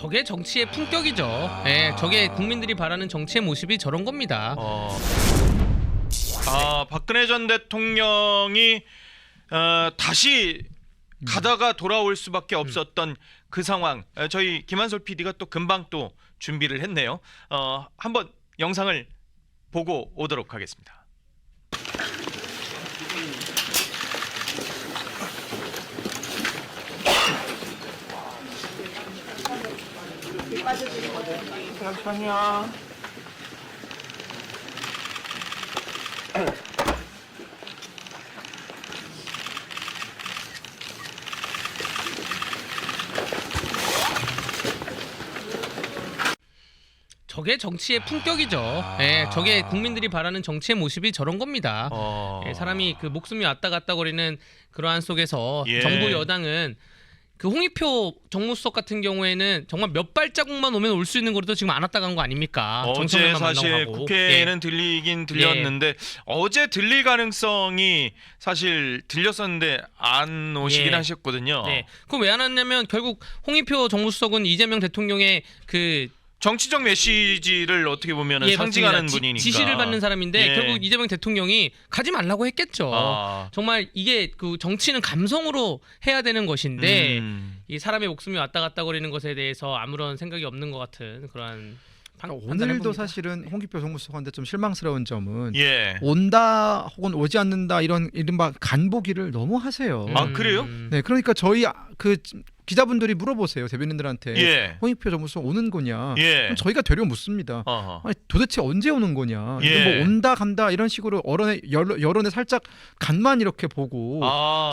저게 정치의 품격이죠. 예, 저게 국민들이 바라는 정치의 모습이 저런 겁니다. 박근혜 전 대통령이 다시 가다가 돌아올 수밖에 없었던 그 상황. 저희 김한솔 PD가 또 금방 또 준비를 했네요. 한번 영상을 보고 오도록 하겠습니다. 잠시만요. 저게 정치의 품격이죠. 예, 저게 국민들이 바라는 정치의 모습이 저런 겁니다. 예, 사람이 그 목숨이 왔다 갔다 거리는 그러한 속에서 예. 정부 여당은 그 홍익표 정무수석 같은 경우에는 정말 몇 발자국만 오면 올 수 있는 거리도 지금 안 왔다 간 거 아닙니까? 어제 정청래만 사실 만나고 가고. 국회에는 예. 들리긴 들렸는데 어제 들릴 가능성이 사실 들렸었는데 안 오시긴 예. 하셨거든요. 네. 그럼 왜 안 왔냐면 결국 홍익표 정무수석은 이재명 대통령의 그 정치적 메시지를 어떻게 보면 예, 상징하는 맞습니다. 분이니까 지시를 받는 사람인데 예. 결국 이재명 대통령이 가지 말라고 했겠죠. 정말 이게 그 정치는 감성으로 해야 되는 것인데 이 사람의 목숨이 왔다 갔다 거리는 것에 대해서 아무런 생각이 없는 것 같은 그러한 오늘도 사실은 홍익표 정무수석한테 좀 실망스러운 점은 예. 온다 혹은 오지 않는다 이런 이른바 간보기를 너무 하세요. 그래요? 네, 그러니까 저희 그 기자분들이 물어보세요 대변인들한테 예. 홍익표 정무수석 오는 거냐? 예. 그럼 저희가 되려 묻습니다. 어허. 아니, 도대체 언제 오는 거냐? 예. 이거 뭐 온다 간다 이런 식으로 여론에 살짝 간만 이렇게 보고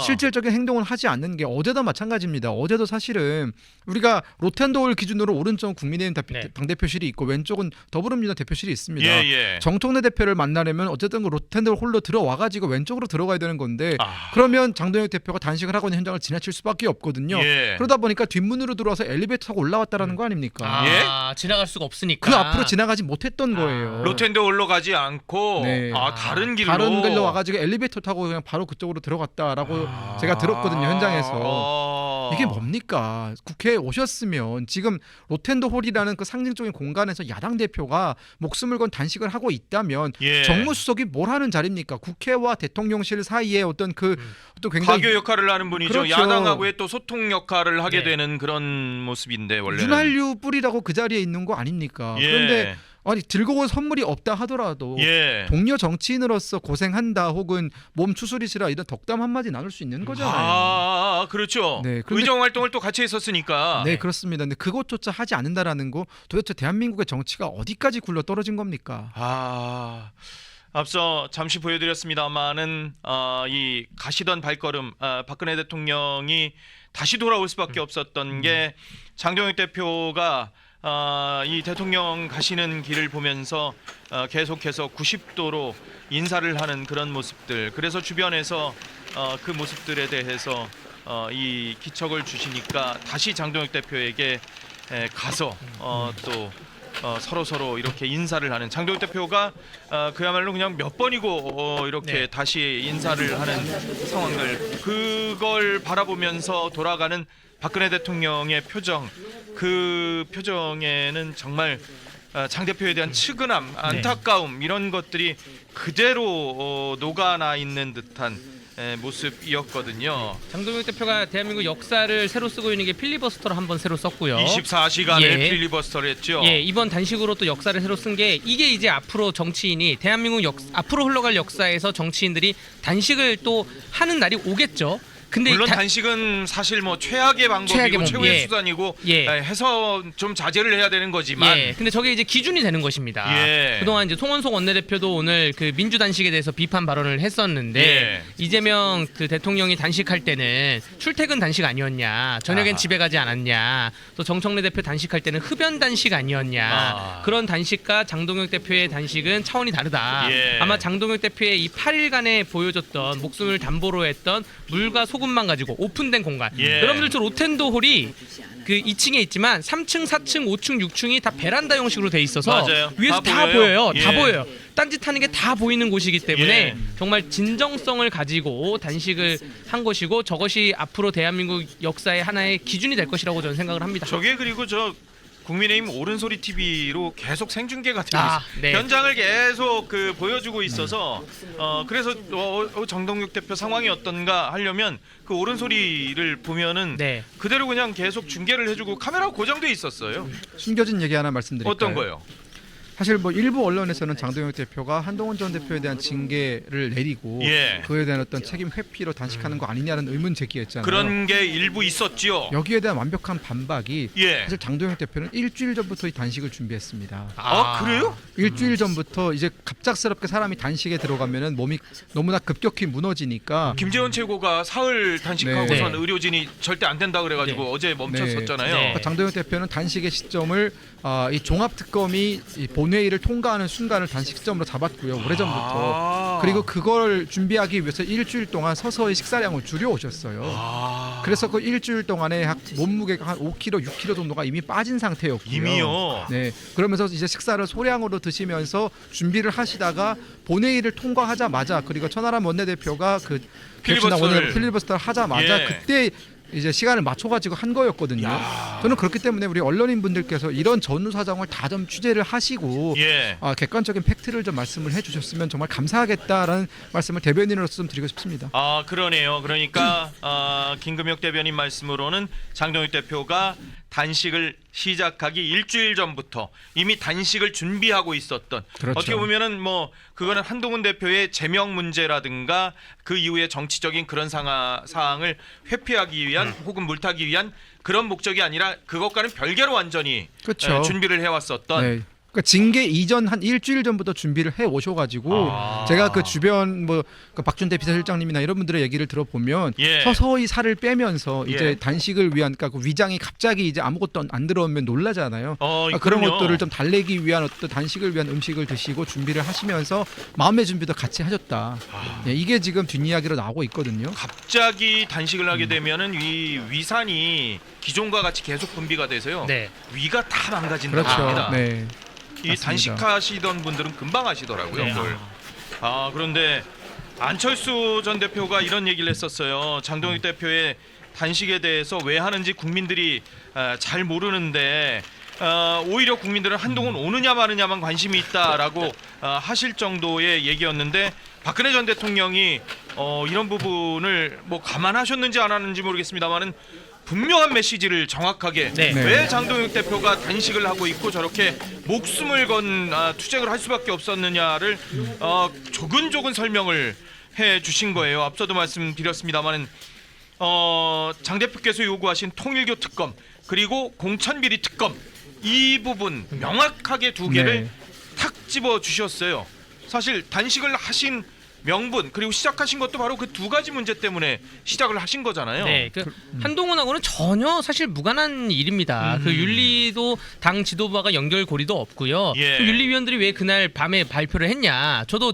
실질적인 행동을 하지 않는 게 어제도 마찬가지입니다. 어제도 사실은 우리가 로텐도홀 기준으로 오른쪽 국민의힘 당대표실이 있고 왼쪽은 더불어민주당 대표실이 있습니다. 예. 정청래 대표를 만나려면 어쨌든 그 로텐도홀 홀로 들어와가지고 왼쪽으로 들어가야 되는 건데 그러면 장동혁 대표가 단식을 하고 있는 현장을 지나칠 수밖에 없거든요. 예. 그러다 보니까 뒷문으로 들어와서 엘리베이터 타고 올라왔다라는 거 아닙니까? 지나갈 수가 없으니까 그 앞으로 지나가지 못했던 거예요. 로텐도홀로 가지 않고 네. 다른 길로 다른 길로 와가지고 엘리베이터 타고 그냥 바로 그쪽으로 들어갔다라고 제가 들었거든요 현장에서. 이게 뭡니까? 국회에 오셨으면 지금 로텐도홀이라는 그 상징적인 공간에서 야당 대표가 목숨을 건 단식을 하고 있다면 예. 정무수석이 뭘 하는 자리입니까? 국회와 대통령실 사이에 어떤 그 또 굉장히 가교 역할을 하는 분이죠. 그렇죠. 야당하고의 또 소통 역할을 하게 네. 되는 그런 모습인데 원래는 윤활유 뿌리라고 그 자리에 있는 거 아닙니까? 예. 그런데 아니 들고 온 선물이 없다 하더라도 예. 동료 정치인으로서 고생한다 혹은 몸 추스리시라 이런 덕담 한마디 나눌 수 있는 거잖아요. 그렇죠. 네, 그런데- 의정 활동을 또 같이 했었으니까. 네, 그렇습니다. 근데 그것조차 하지 않는다라는 거 도대체 대한민국의 정치가 어디까지 굴러 떨어진 겁니까? 앞서 잠시 보여드렸습니다만은 이 가시던 발걸음 박근혜 대통령이 다시 돌아올 수밖에 없었던 게 장동혁 대표가 이 대통령 가시는 길을 보면서 계속해서 90도로 인사를 하는 그런 모습들. 그래서 주변에서 그 모습들에 대해서 이 기척을 주시니까 다시 장동혁 대표에게 가서 또 서로 이렇게 인사를 하는 장동혁 대표가 그야말로 그냥 몇 번이고 이렇게 다시 인사를 하는 상황들, 그걸 바라보면서 돌아가는 박근혜 대통령의 표정, 그 표정에는 정말 장 대표에 대한 측은함, 안타까움 이런 것들이 그대로 녹아나 있는 듯한 모습이었거든요. 장동혁 대표가 대한민국 역사를 새로 쓰고 있는 게 필리버스터를 한번 새로 썼고요. 24시간을 예. 필리버스터를 했죠. 예, 이번 단식으로 또 역사를 새로 쓴 게 이게 이제 앞으로 정치인이 대한민국 앞으로 흘러갈 역사에서 정치인들이 단식을 또 하는 날이 오겠죠. 근데 물론 단식은 사실 뭐 최악의 방법이고 최후의 예. 수단이고 예. 해서 좀 자제를 해야 되는 거지만 예, 근데 저게 이제 기준이 되는 것입니다. 예. 그동안 이제 송원석 원내대표도 오늘 그 민주 단식에 대해서 비판 발언을 했었는데 예. 이재명 그 대통령이 단식할 때는 출퇴근 단식 아니었냐, 저녁엔 집에 가지 않았냐, 또 정청래 대표 단식할 때는 흡연 단식 아니었냐, 그런 단식과 장동혁 대표의 단식은 차원이 다르다. 예. 아마 장동혁 대표의 이 8일간에 보여줬던 목숨을 담보로 했던 물과 소금만 가지고 오픈된 공간. 예. 여러분들 저 로텐도 홀이 그 2층에 있지만 3층, 4층, 5층, 6층이 다 베란다 형식으로 돼 있어서 맞아요. 위에서 다 다 보여요. 보여요. 다 예. 보여요. 딴짓하는 게 다 보이는 곳이기 때문에 예. 정말 진정성을 가지고 단식을 한 것이고 저것이 앞으로 대한민국 역사의 하나의 기준이 될 것이라고 저는 생각을 합니다. 저게 그리고 저 국민의힘 옳은소리 TV로 계속 생중계가 되고 네. 현장을 계속 그 보여주고 있어서 그래서 정동욱 대표 상황이 어떤가 하려면 그 옳은소리를 보면은 네. 그대로 그냥 계속 중계를 해주고 카메라가 고정돼 있었어요. 숨겨진 얘기 하나 말씀드릴까요? 어떤 거요? 사실 뭐 일부 언론에서는 장동혁 대표가 한동훈 전 대표에 대한 징계를 내리고 예. 그에 대한 어떤 책임 회피로 단식하는 거 아니냐는 의문 제기했잖아요. 그런 게 일부 있었지요. 여기에 대한 완벽한 반박이 예. 사실 장동혁 대표는 일주일 전부터 이 단식을 준비했습니다. 그래요? 일주일 전부터 이제 갑작스럽게 사람이 단식에 들어가면은 몸이 너무나 급격히 무너지니까 김재원 최고가 사흘 단식하고선 네. 의료진이 절대 안 된다 그래가지고 네. 어제 멈췄었잖아요. 네. 그러니까 장동혁 대표는 단식의 시점을 이 종합특검이 이 본회의를 통과하는 순간을 단식 시점으로 잡았고요. 오래전부터. 그리고 그걸 준비하기 위해서 일주일 동안 서서히 식사량을 줄여오셨어요. 그래서 그 일주일 동안에 몸무게가 한 5kg, 6kg 정도가 이미 빠진 상태였고요. 이미요. 네, 그러면서 이제 식사를 소량으로 드시면서 준비를 하시다가 본회의를 통과하자마자 그리고 천하람 원내대표가 그 오늘 필리버스터를 하자마자 예. 그때 이제 시간을 맞춰가지고 한 거였거든요. 저는 그렇기 때문에 우리 언론인분들께서 이런 전후 사정을 다 좀 취재를 하시고 예. 객관적인 팩트를 좀 말씀을 해주셨으면 정말 감사하겠다라는 말씀을 대변인으로서 좀 드리고 싶습니다. 그러네요. 그러니까 김금혁 대변인 말씀으로는 장동혁 대표가 단식을 시작하기 일주일 전부터 이미 단식을 준비하고 있었던 그렇죠. 어떻게 보면은 뭐 그거는 한동훈 대표의 제명 문제라든가 그 이후에 정치적인 그런 사항을 회피하기 위한 혹은 물타기 위한 그런 목적이 아니라 그것과는 별개로 완전히 그렇죠. 준비를 해왔었던 네. 그러니까 징계 이전 한 일주일 전부터 준비를 해 오셔가지고 제가 그 주변 그 박준대 비서실장님이나 이런 분들의 얘기를 들어보면 예. 서서히 살을 빼면서 예. 이제 단식을 위한 그러니까 그 위장이 갑자기 이제 아무것도 안 들어오면 놀라잖아요. 그런 있군요. 것들을 좀 달래기 위한 어떤 단식을 위한 음식을 드시고 준비를 하시면서 마음의 준비도 같이 하셨다. 예, 이게 지금 뒷이야기로 나오고 있거든요. 갑자기 단식을 하게 되면은 이 위산이 기존과 같이 계속 분비가 돼서요. 네. 위가 다 망가진다고 그렇죠. 합니다. 네. 이 맞습니다. 단식하시던 분들은 금방 하시더라고요. 네. 그걸. 그런데 안철수 전 대표가 이런 얘기를 했었어요. 장동혁 대표의 단식에 대해서 왜 하는지 국민들이 잘 모르는데 오히려 국민들은 한동훈 오느냐 마느냐만 관심이 있다라고 하실 정도의 얘기였는데 박근혜 전 대통령이 이런 부분을 뭐 감안하셨는지 안 하는지 모르겠습니다만은 분명한 메시지를 정확하게 네. 왜 장동혁 대표가 단식을 하고 있고 저렇게 목숨을 건 투쟁을 할 수밖에 없었느냐를 조근조근 설명을 해 주신 거예요. 앞서도 말씀드렸습니다만은 장 대표께서 요구하신 통일교 특검 그리고 공천비리 특검 이 부분 명확하게 두 개를 네. 탁 집어 주셨어요. 사실 단식을 하신 명분 그리고 시작하신 것도 바로 그 두 가지 문제 때문에 시작을 하신 거잖아요. 네, 한동훈하고는 전혀 사실 무관한 일입니다. 그 윤리도 당 지도부와 연결고리도 없고요. 예. 그 윤리위원들이 왜 그날 밤에 발표를 했냐? 저도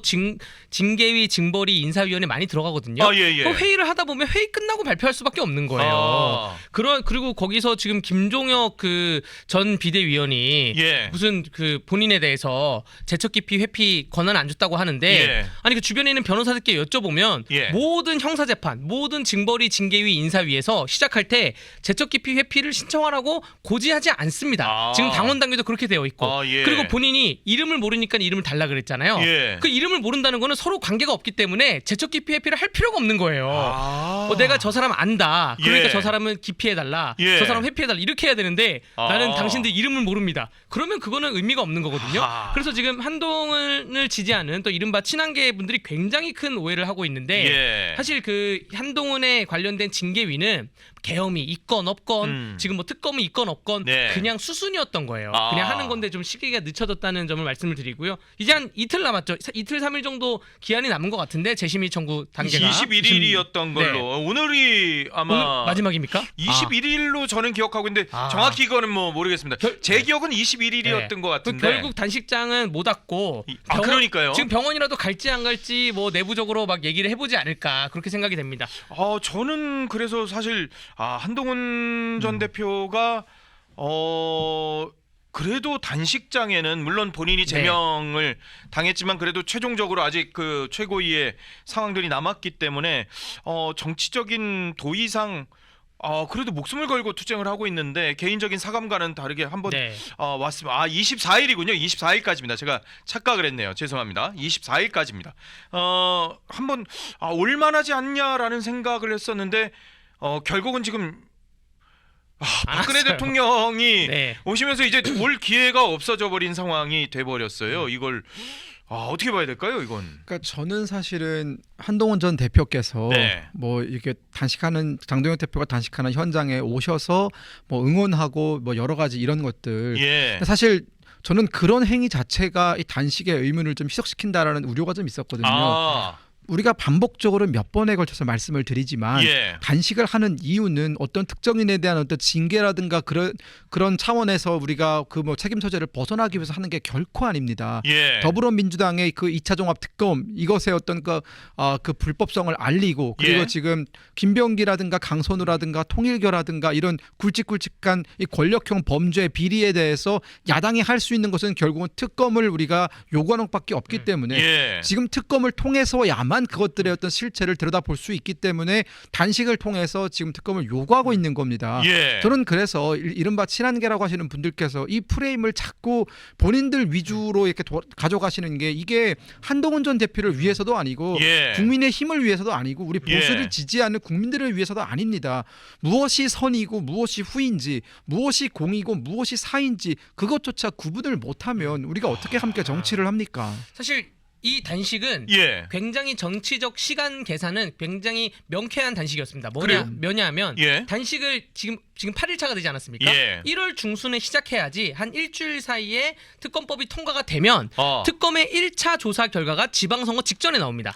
징계위, 징벌위, 인사위원회 많이 들어가거든요. 예. 그 회의를 하다 보면 회의 끝나고 발표할 수밖에 없는 거예요. 그리고 거기서 지금 김종혁 그 전 비대위원이 예. 무슨 그 본인에 대해서 재척 기피 회피 권한 안 줬다고 하는데 예. 아니 그 주변에 있는 변호사들께 여쭤보면 예. 모든 형사 재판, 모든 징벌위, 징계위, 인사위에서 시작할 때 재척 기피 회피를 신청하라고 고지하지 않습니다. 지금 당원 당규도 그렇게 되어 있고 예. 그리고 본인이 이름을 모르니까 이름을 달라 그랬잖아요. 예. 그 이름을 모른다는 거는 서로 관계가 없기 때문에 재척 기피 회피를 할 필요가 없는 거예요. 내가 저 사람 안다. 그러니까 예. 저 사람은 기피해달라. 예. 저 사람 회피해달라. 이렇게 해야 되는데 나는 당신들 이름을 모릅니다. 그러면 그거는 의미가 없는 거거든요. 그래서 지금 한동훈을 지지하는 또 이른바 친한계 분들이 굉장히 큰 오해를 하고 있는데 예. 사실 그 한동훈에 관련된 징계위는 계엄이 있건 없건 지금 뭐 특검이 있건 없건 네. 그냥 수순이었던 거예요. 그냥 하는 건데 좀 시기가 늦춰졌다는 점을 말씀을 드리고요. 이제 한 이틀 남았죠. 이틀 3일 정도 기한이 남은 것 같은데 재심의 청구 단계가 21일이었던 걸로 네. 오늘이 아마 오늘 마지막입니까? 21일로 저는 기억하고 있는데 정확히 이거는 뭐 모르겠습니다. 제 기억은 21일이었던 것 같은데 결국 단식장은 못 왔고 그러니까요. 지금 병원이라도 갈지 안 갈지 뭐 내부적으로 막 얘기를 해보지 않을까 그렇게 생각이 됩니다. 저는 그래서 사실 한동훈 전 대표가 그래도 단식장에는 물론 본인이 제명을 당했지만 그래도 최종적으로 아직 그 최고위의 상황들이 남았기 때문에 정치적인 도의상 그래도 목숨을 걸고 투쟁을 하고 있는데 개인적인 사감과는 다르게 한번 네. 왔습니다. 24일이군요. 24일까지입니다. 제가 착각을 했네요. 죄송합니다. 24일까지입니다. 한번 올만하지 않냐라는 생각을 했었는데 결국은 지금 박근혜 알았어요. 대통령이 네. 오시면서 이제 올 기회가 없어져 버린 상황이 돼 버렸어요. 이걸 어떻게 봐야 될까요, 이건? 그러니까 저는 사실은 한동훈 전 대표께서 네. 뭐 이렇게 단식하는 장동혁 대표가 단식하는 현장에 오셔서 뭐 응원하고 뭐 여러 가지 이런 것들. 예. 사실 저는 그런 행위 자체가 이 단식의 의무를 좀 희석시킨다라는 우려가 좀 있었거든요. 우리가 반복적으로 몇 번에 걸쳐서 말씀을 드리지만 예. 단식을 하는 이유는 어떤 특정인에 대한 어떤 징계라든가 그런 차원에서 우리가 그 뭐 책임 소재를 벗어나기 위해서 하는 게 결코 아닙니다. 예. 더불어민주당의 그 2차 종합 특검 이것의 어떤 그 불법성을 알리고 그리고 예. 지금 김병기라든가 강선우라든가 통일교라든가 이런 굵직굵직한 이 권력형 범죄 비리에 대해서 야당이 할 수 있는 것은 결국은 특검을 우리가 요구하는 것밖에 없기 때문에 예. 지금 특검을 통해서야만 그것들의 어떤 실체를 들여다볼 수 있기 때문에 단식을 통해서 지금 특검을 요구하고 있는 겁니다. 예. 저는 그래서 이른바 친한계라고 하시는 분들께서 이 프레임을 자꾸 본인들 위주로 이렇게 가져가시는 게 이게 한동훈 전 대표를 위해서도 아니고 예. 국민의 힘을 위해서도 아니고 우리 보수를 예. 지지하는 국민들을 위해서도 아닙니다. 무엇이 선이고 무엇이 후인지 무엇이 공이고 무엇이 사인지 그것조차 구분을 못하면 우리가 어떻게 함께 정치를 합니까? 사실 이 단식은 예. 굉장히 정치적 시간 계산은 굉장히 명쾌한 단식이었습니다. 그래요? 뭐냐면 예. 단식을 지금 8일차가 되지 않았습니까? 예. 1월 중순에 시작해야지 한 일주일 사이에 특검법이 통과가 되면 특검의 1차 조사 결과가 지방선거 직전에 나옵니다.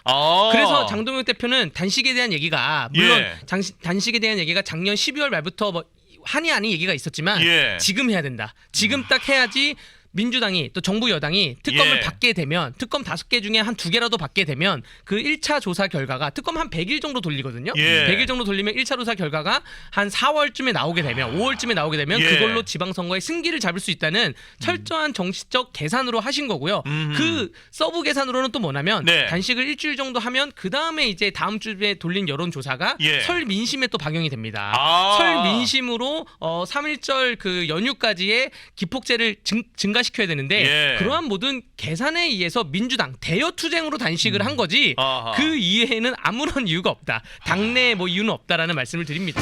그래서 장동혁 대표는 단식에 대한 얘기가 물론 예. 단식에 대한 얘기가 작년 12월 말부터 뭐 한이 아닌 얘기가 있었지만 예. 지금 해야 된다. 지금 딱 해야지 민주당이 또 정부 여당이 특검을 예. 받게 되면 특검 5개 중에 한 2개라도 받게 되면 그 1차 조사 결과가 특검 한 100일 정도 돌리거든요. 예. 100일 정도 돌리면 1차 조사 결과가 한 4월쯤에 나오게 되면 5월쯤에 나오게 되면 예. 그걸로 지방선거에 승기를 잡을 수 있다는 철저한 정치적 계산으로 하신 거고요. 그 서브 계산으로는 또 뭐냐면 네. 단식을 일주일 정도 하면 그 다음에 이제 다음 주에 돌린 여론조사가 예. 설 민심에 또 방영이 됩니다. 아. 설 민심으로 3.1절 그 연휴까지의 기폭제를 증가시켜야 되는데 예. 그러한 모든 계산에 의해서 민주당 대여 투쟁으로 단식을 한 거지 아하. 그 이외에는 아무런 이유가 없다. 당내 뭐 이유는 없다라는 말씀을 드립니다.